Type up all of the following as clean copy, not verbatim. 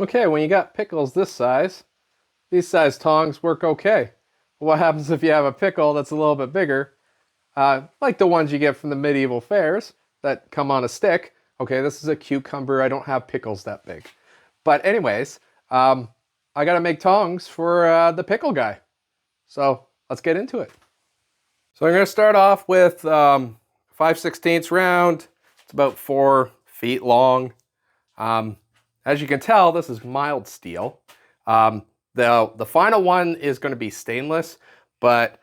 Okay, when you got pickles this size, these size tongs work okay. What happens if you have a pickle that's a little bit bigger, like the ones you get from the medieval fairs that come on a stick? Okay, this is a cucumber. I don't have pickles that big. But anyways, I gotta make tongs for the pickle guy. So let's get into it. So I'm gonna start off with 5/16 round. It's about 4 feet long. As you can tell, this is mild steel. The final one is going to be stainless, but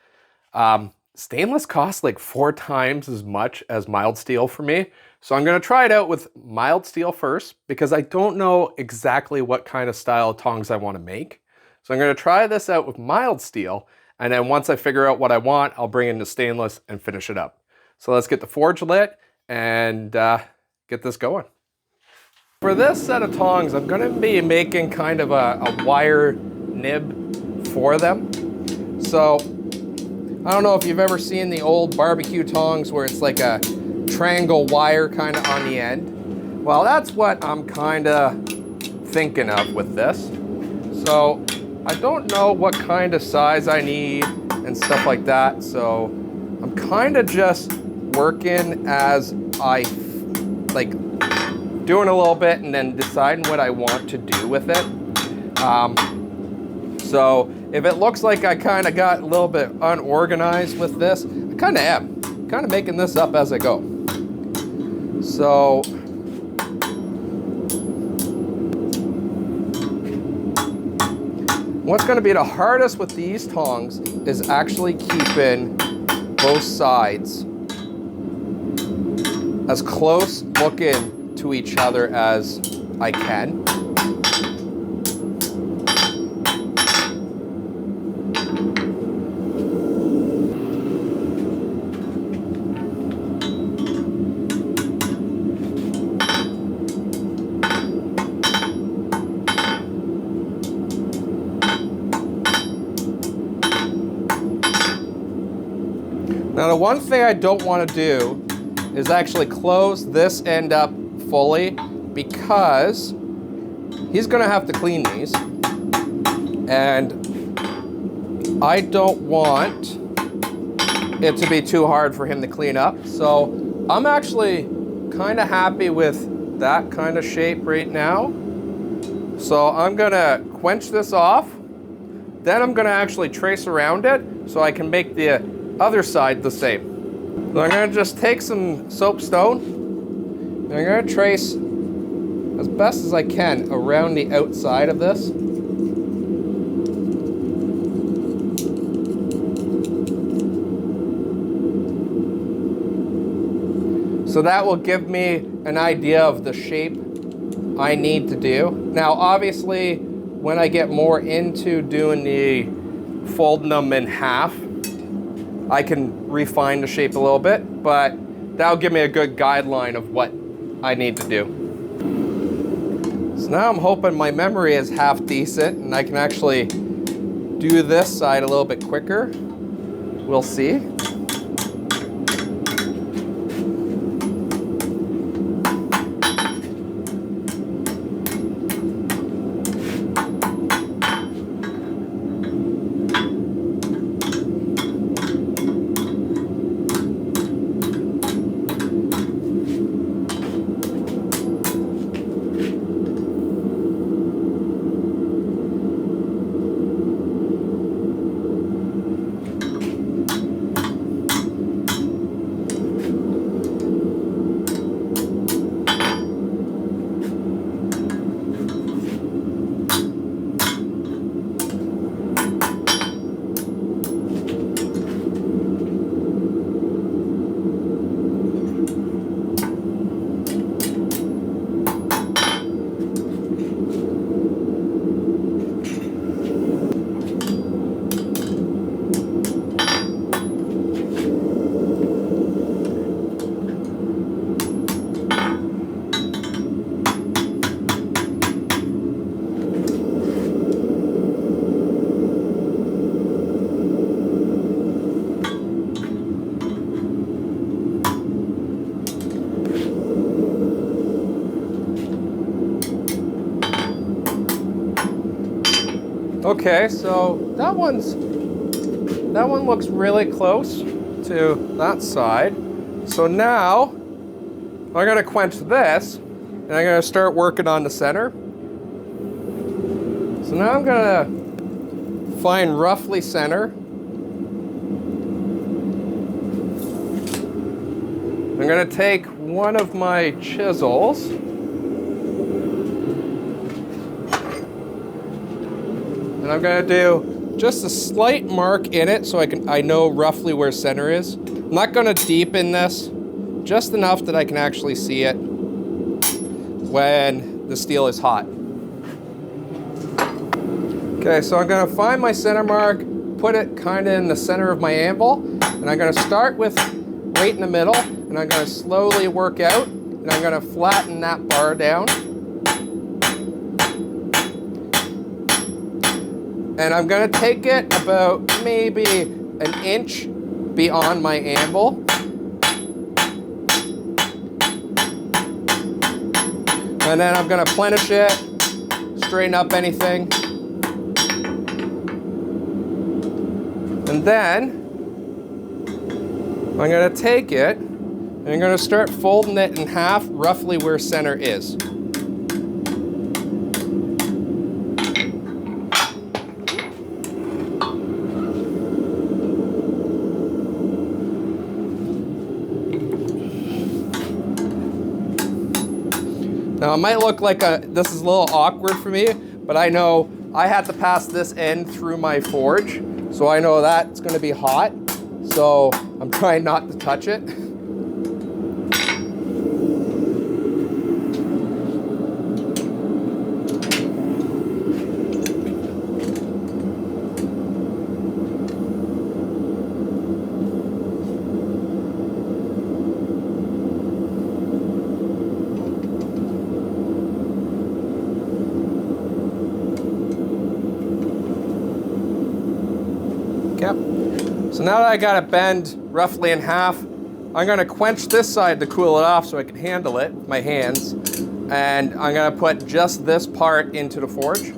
stainless costs like 4 times as much as mild steel for me. So I'm going to try it out with mild steel first because I don't know exactly what kind of style tongs I want to make. So I'm going to try this out with mild steel, and then once I figure out what I want, I'll bring in the stainless and finish it up. So let's get the forge lit and get this going. For this set of tongs, I'm going to be making kind of a wire nib for them. So I don't know if you've ever seen the old barbecue tongs where it's like a triangle wire kind of on the end. Well, that's what I'm kind of thinking of with this. So I don't know what kind of size I need and stuff like that. So I'm kind of just working as I like, doing a little bit and then deciding what I want to do with it. So if it looks like I kind of got a little bit unorganized with this, I kind of am. Kind of making this up as I go. So what's going to be the hardest with these tongs is actually keeping both sides as close looking to each other as I can. Now the one thing I don't want to do is actually close this end up fully because he's going to have to clean these, and I don't want it to be too hard for him to clean up. So I'm actually kind of happy with that kind of shape right now. So I'm going to quench this off. Then I'm going to actually trace around it so I can make the other side the same. So I'm going to just take some soapstone and I'm going to trace as best as I can around the outside of this. So that will give me an idea of the shape I need to do. Now obviously when I get more into doing the folding them in half, I can refine the shape a little bit, but that'll give me a good guideline of what I need to do. So now I'm hoping my memory is half decent and I can actually do this side a little bit quicker. We'll see. Okay, so that one looks really close to that side. So now I'm going to quench this, and I'm going to start working on the center. So now I'm going to find roughly center. I'm going to take one of my chisels. And I'm going to do just a slight mark in it so I know roughly where center is. I'm not going to deepen this, just enough that I can actually see it when the steel is hot. Okay, so I'm going to find my center mark, put it kind of in the center of my anvil, and I'm going to start with right in the middle, and I'm going to slowly work out, and I'm going to flatten that bar down. And I'm going to take it about maybe an inch beyond my anvil. And then I'm going to plenish it, straighten up anything. And then I'm going to take it and I'm going to start folding it in half, roughly where center is. Now it might look like this is a little awkward for me, but I know I had to pass this end through my forge, so I know that's going to be hot, so I'm trying not to touch it. So now that I got it bent roughly in half, I'm going to quench this side to cool it off so I can handle it with my hands. And I'm going to put just this part into the forge.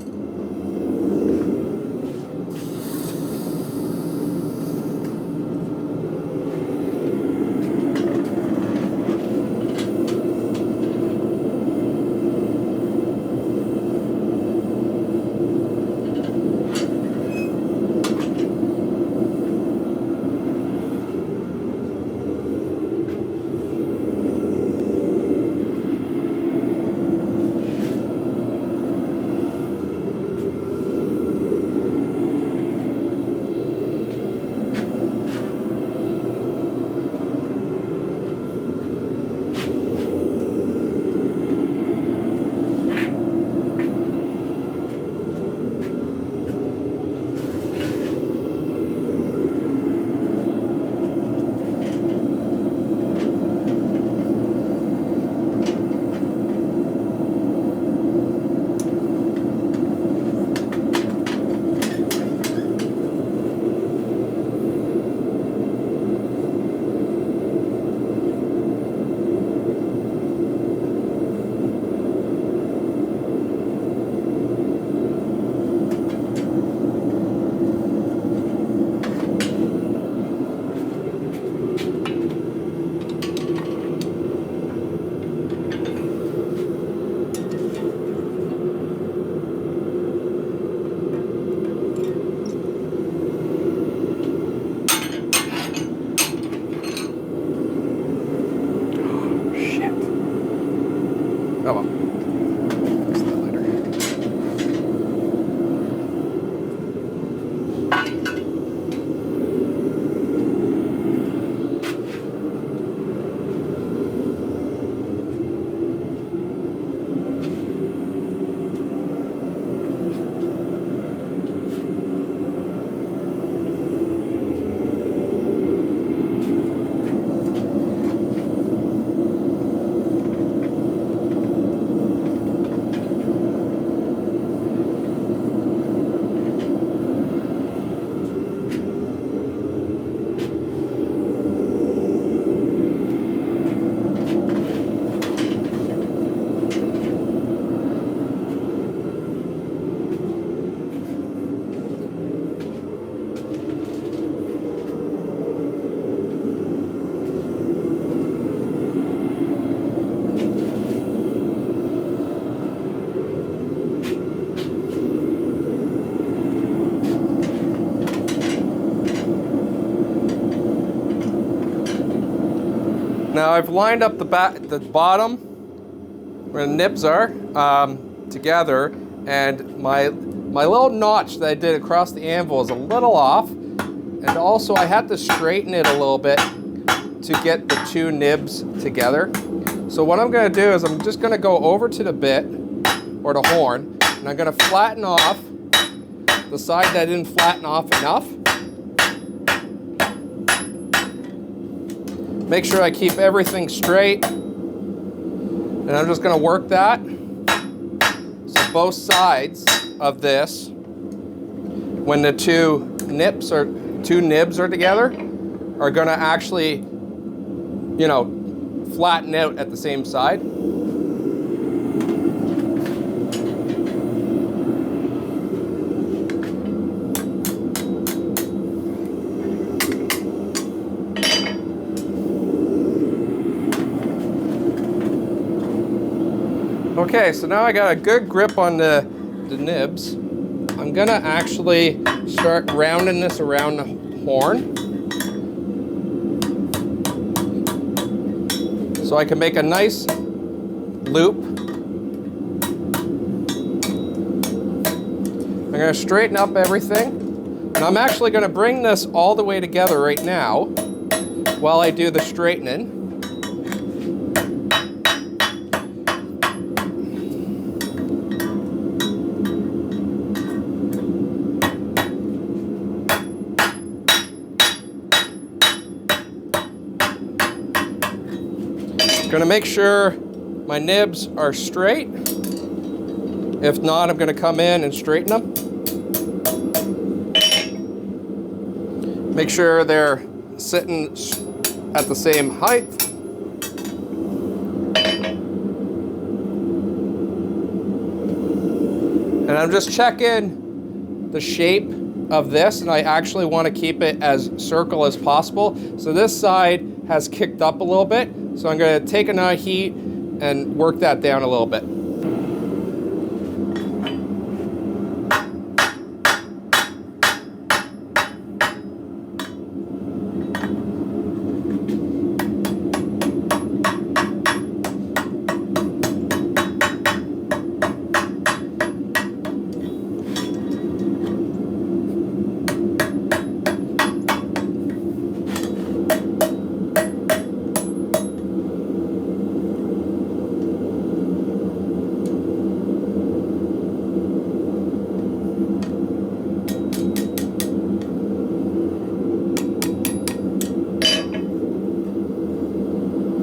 Now I've lined up the bottom where the nibs are together, and my little notch that I did across the anvil is a little off, and also I had to straighten it a little bit to get the two nibs together. So what I'm going to do is I'm just going to go over to the bit or the horn, and I'm going to flatten off the side that I didn't flatten off enough. Make sure I keep everything straight, and I'm just going to work that. So both sides of this, when the two nibs are together, are going to actually, you know, flatten out at the same side. Okay, so now I got a good grip on the nibs. I'm gonna actually start rounding this around the horn, so I can make a nice loop. I'm gonna straighten up everything, and I'm actually gonna bring this all the way together right now while I do the straightening. Gonna make sure my nibs are straight. If not, I'm gonna come in and straighten them. Make sure they're sitting at the same height. And I'm just checking the shape of this, and I actually want to keep it as circle as possible. So this side has kicked up a little bit. So I'm going to take another heat and work that down a little bit.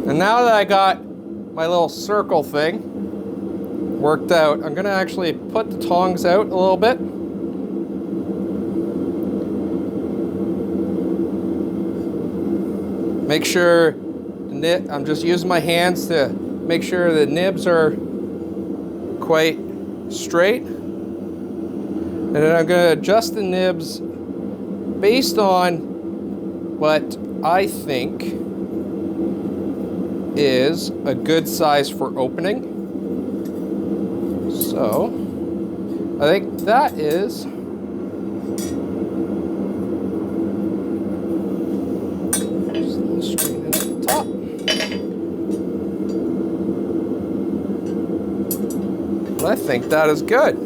And now that I got my little circle thing worked out, I'm going to actually put the tongs out a little bit. Make sure I'm just using my hands to make sure the nibs are quite straight. And then I'm going to adjust the nibs based on what I think is a good size for opening. So I think that is just a little straighten at the top. And I think that is good.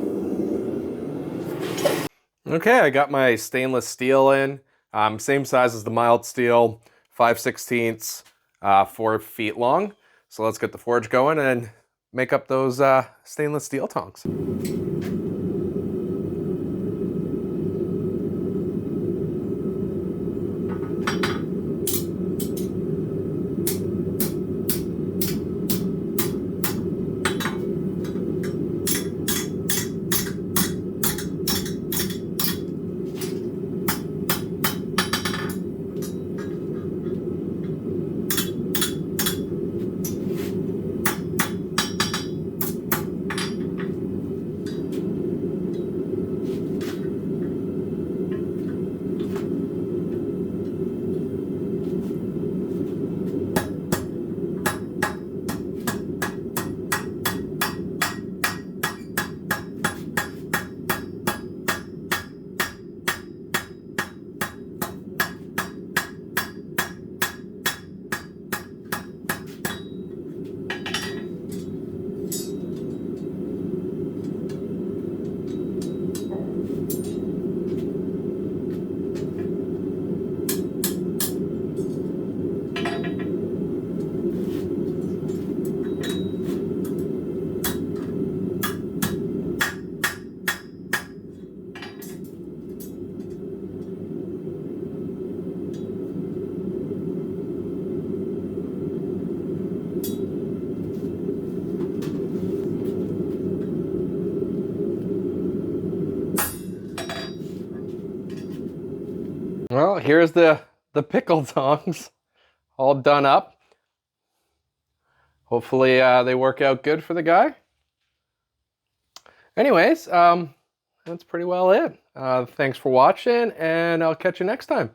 Okay, I got my stainless steel in, same size as the mild steel, 5/16, 4 feet long. So let's get the forge going and make up those stainless steel tongs. Well, here's the pickle tongs all done up. Hopefully they work out good for the guy. Anyways, that's pretty well it. Thanks for watching, and I'll catch you next time.